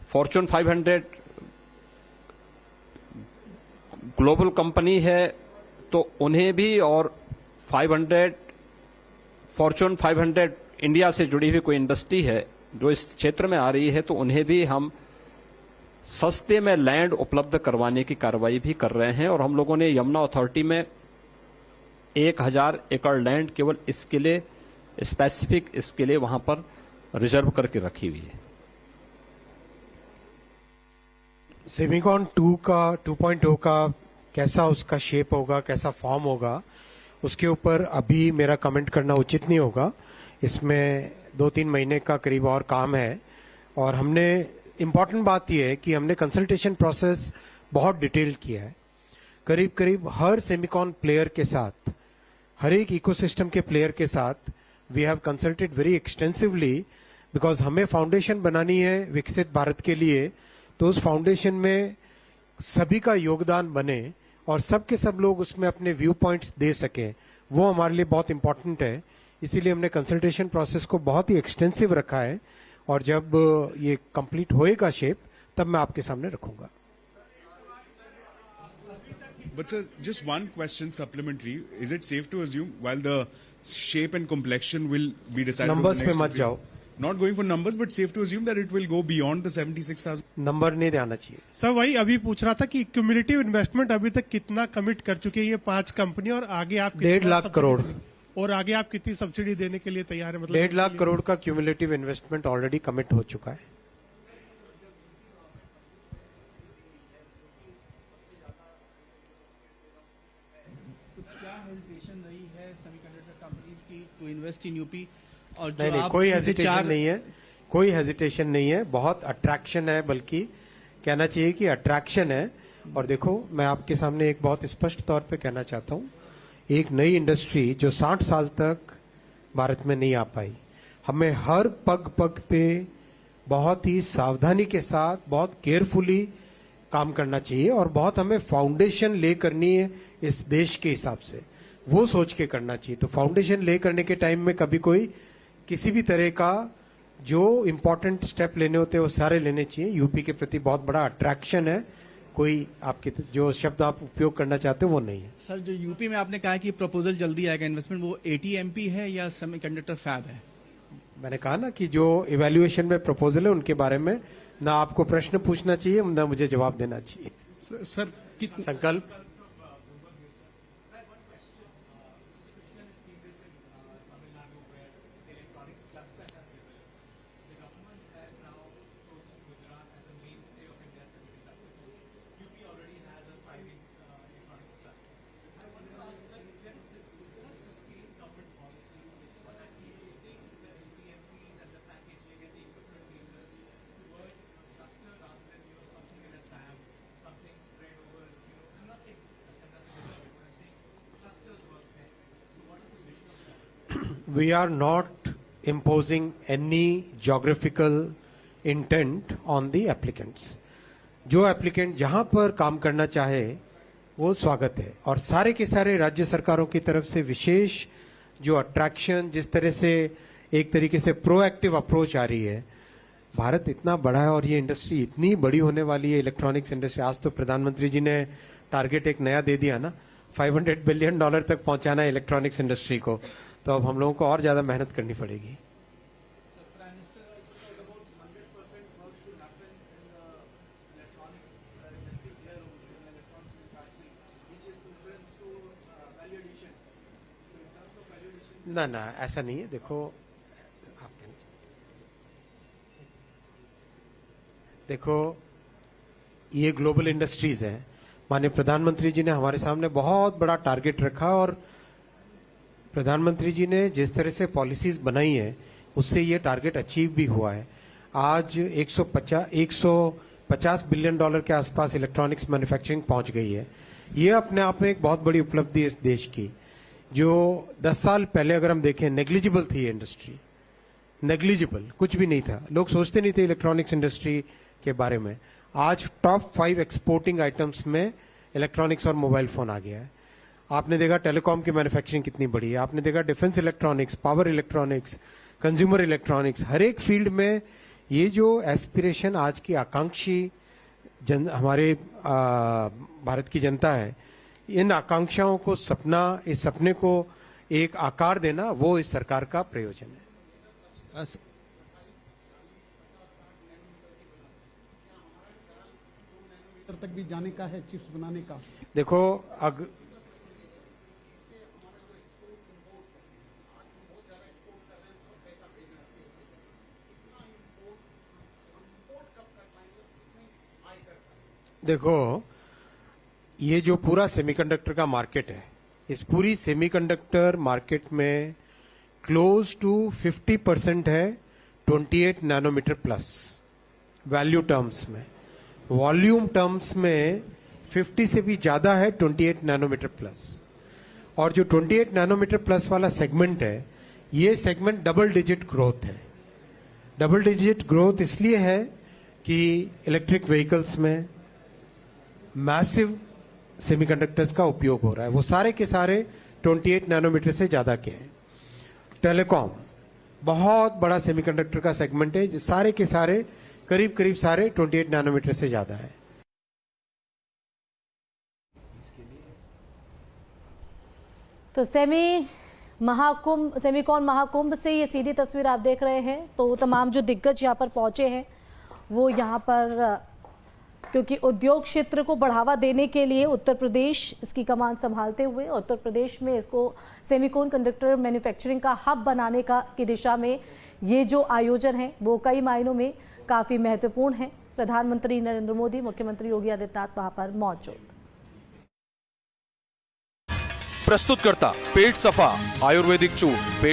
Fortune 500 global company है, तो उन्हें भी, और 500 फॉर्च्यून 500 इंडिया से जुड़ी हुई कोई इंडस्ट्री है जो इस क्षेत्र में आ रही है, तो उन्हें भी हम सस्ते में लैंड उपलब्ध करवाने की कार्रवाई भी कर रहे हैं। और हम लोगों ने यमुना अथॉरिटी में 1000 एकड़ लैंड केवल इसके लिए, स्पेसिफिक इसके लिए वहां पर रिजर्व करके रखी हुई है। सेमिकॉन 2.0 का कैसा उसका शेप होगा, कैसा फॉर्म होगा, उसके ऊपर अभी मेरा कमेंट करना उचित नहीं होगा। इसमें 2-3 महीने का करीब और काम है। और हमने, इम्पॉर्टेंट बात यह है कि हमने कंसल्टेशन प्रोसेस बहुत डिटेल किया है। करीब करीब हर सेमिकॉन प्लेयर के साथ, हर एक इकोसिस्टम के प्लेयर के साथ we have consulted very extensively, because हमें फाउंडेशन बनानी है विकसित भारत के लिए। तो उस फाउंडेशन में सभी का योगदान बने और सब के सब लोग उसमें अपने व्यू पॉइंट्स दे सकें, वो हमारे लिए बहुत इंपॉर्टेंट है। इसीलिए हमने कंसल्टेशन प्रोसेस को बहुत ही एक्सटेंसिव रखा है। और जब ये कंप्लीट होएगा शेप, तब मैं आपके सामने रखूंगा। But sir, just one question supplementary. Is it safe to assume while the shape and complexion will be decided over Numbers the next पे मत 2-3 जाओ। Not going for numbers, but safe to assume that it will go beyond the 76,000. Number नहीं ध्यान चाहिए। Sir वही अभी पूछ रहा था कि क्यूमुलेटिव इन्वेस्टमेंट अभी तक कितना कमिट कर चुके हैं ये 5 कंपनी, और आगे आप 1.5 लाख करोड़, और आगे आप कितनी सब्सिडी देने के लिए तैयार है? मतलब 1.5 लाख करोड़ का क्यूमुलेटिव इन्वेस्टमेंट ऑलरेडी कमिट हो चुका है। क्या हेजिटेशन रही है सेमीकंडक्टर कंपनीज की टू इन्वेस्ट इन यूपी? और जो नहीं, आप कोई जैसे हेजिटेशन नहीं है, कोई हेजिटेशन नहीं है, बहुत अट्रैक्शन है, बल्कि कहना चाहिए कि अट्रैक्शन है। और देखो, मैं आपके सामने एक बहुत स्पष्ट तौर पे कहना चाहता हूं, एक नई इंडस्ट्री जो 60 साल तक भारत में नहीं आ पाई, हमें हर पग पग पे बहुत ही सावधानी के साथ, बहुत केयरफुली काम करना चाहिए। और बहुत हमें फाउंडेशन ले करनी है इस देश के हिसाब से, वो सोच के करना चाहिए। तो फाउंडेशन ले करने के टाइम में कभी कोई किसी भी तरह का जो इंपॉर्टेंट स्टेप लेने होते हैं वो सारे लेने चाहिए। यूपी के प्रति बहुत बड़ा अट्रैक्शन है, कोई आपके जो शब्द आप उपयोग करना चाहते हो वो नहीं है। सर, जो यूपी में आपने कहा कि प्रपोजल जल्दी आएगा इन्वेस्टमेंट, वो ATMP है या सेमीकंडक्टर फैब है? मैंने कहा ना कि जो इवैल्यूएशन में प्रपोजल है उनके बारे में ना आपको प्रश्न पूछना चाहिए, ना मुझे जवाब देना चाहिए। Sir, संकल्प we are not imposing any geographical intent on the applicants. जो एप्लीकेंट जहां पर काम करना चाहे वो स्वागत है। और सारे के सारे राज्य सरकारों की तरफ से विशेष जो अट्रैक्शन, जिस तरह से एक तरीके से प्रोएक्टिव अप्रोच आ रही है। भारत इतना बड़ा है और ये इंडस्ट्री इतनी बड़ी होने वाली है, इलेक्ट्रॉनिक्स इंडस्ट्री। आज तो प्रधानमंत्री जी ने टारगेट एक नया दे दिया ना, $500 बिलियन तक पहुंचाना है इलेक्ट्रॉनिक्स इंडस्ट्री को। तो अब हम लोगों को और ज्यादा मेहनत करनी पड़ेगी। ना ना, ऐसा नहीं है। देखो ये ग्लोबल इंडस्ट्रीज है। माननीय प्रधानमंत्री जी ने हमारे सामने बहुत बड़ा टारगेट रखा, और प्रधानमंत्री जी ने जिस तरह से पॉलिसीज बनाई है उससे ये टारगेट अचीव भी हुआ है। आज 150 बिलियन डॉलर के आसपास इलेक्ट्रॉनिक्स मैन्युफैक्चरिंग पहुंच गई है। ये अपने आप में एक बहुत बड़ी उपलब्धि है इस देश की, जो 10 साल पहले अगर हम देखें नेग्लिजिबल थी ये इंडस्ट्री, नेग्लिजिबल, कुछ भी नहीं था। लोग सोचते नहीं थे इलेक्ट्रॉनिक्स इंडस्ट्री के बारे में। आज टॉप 5 एक्सपोर्टिंग आइटम्स में इलेक्ट्रॉनिक्स और मोबाइल फोन आ गया है। आपने देखा टेलीकॉम की मैन्युफैक्चरिंग कितनी बड़ी है, आपने देखा defence electronics, power electronics, consumer electronics, हर एक फील्ड में ये जो एस्पिरेशन आज की आकांक्षी हमारे भारत की जनता है, इन आकांक्षाओं को इस सपने को एक आकार देना, वो इस सरकार का प्रयोजन है। तक भी जाने का है चिप्स बनाने का। देखो देखो, ये जो पूरा सेमीकंडक्टर का मार्केट है, इस पूरी सेमीकंडक्टर मार्केट में क्लोज टू 50% है 28 नैनोमीटर प्लस वैल्यू टर्म्स में। वॉल्यूम टर्म्स में 50 से भी ज्यादा है 28 नैनोमीटर प्लस। और जो 28 नैनोमीटर प्लस वाला सेगमेंट है, ये सेगमेंट डबल डिजिट ग्रोथ है। डबल डिजिट ग्रोथ इसलिए है कि इलेक्ट्रिक व्हीकल्स में मैसिव सेमीकंडक्टर्स का उपयोग हो रहा है। वो सारे के सारे 28 नैनोमीटर से ज्यादा के हैं। टेलीकॉम बहुत बड़ा सेमीकंडक्टर का सेगमेंट है, सारे के सारे करीब सारे 28 नैनोमीटर से ज्यादा है। तो सेमीकॉन महाकुंभ से ये सीधी तस्वीर आप देख रहे हैं। तो तमाम जो दिग्गज यहाँ पर पहुंचे हैं वो यहाँ पर, क्योंकि उद्योग क्षेत्र को बढ़ावा देने के लिए उत्तर प्रदेश इसकी कमान संभालते हुए उत्तर प्रदेश में इसको सेमीकॉन कंडक्टर मैन्युफैक्चरिंग का हब बनाने की दिशा में ये जो आयोजन है वो कई मायनों में काफ़ी महत्वपूर्ण है। प्रधानमंत्री नरेंद्र मोदी, मुख्यमंत्री योगी आदित्यनाथ वहां पर मौजूद। प्रस्तुत करता पेट सफा आयुर्वेदिक चूर्ण। पेट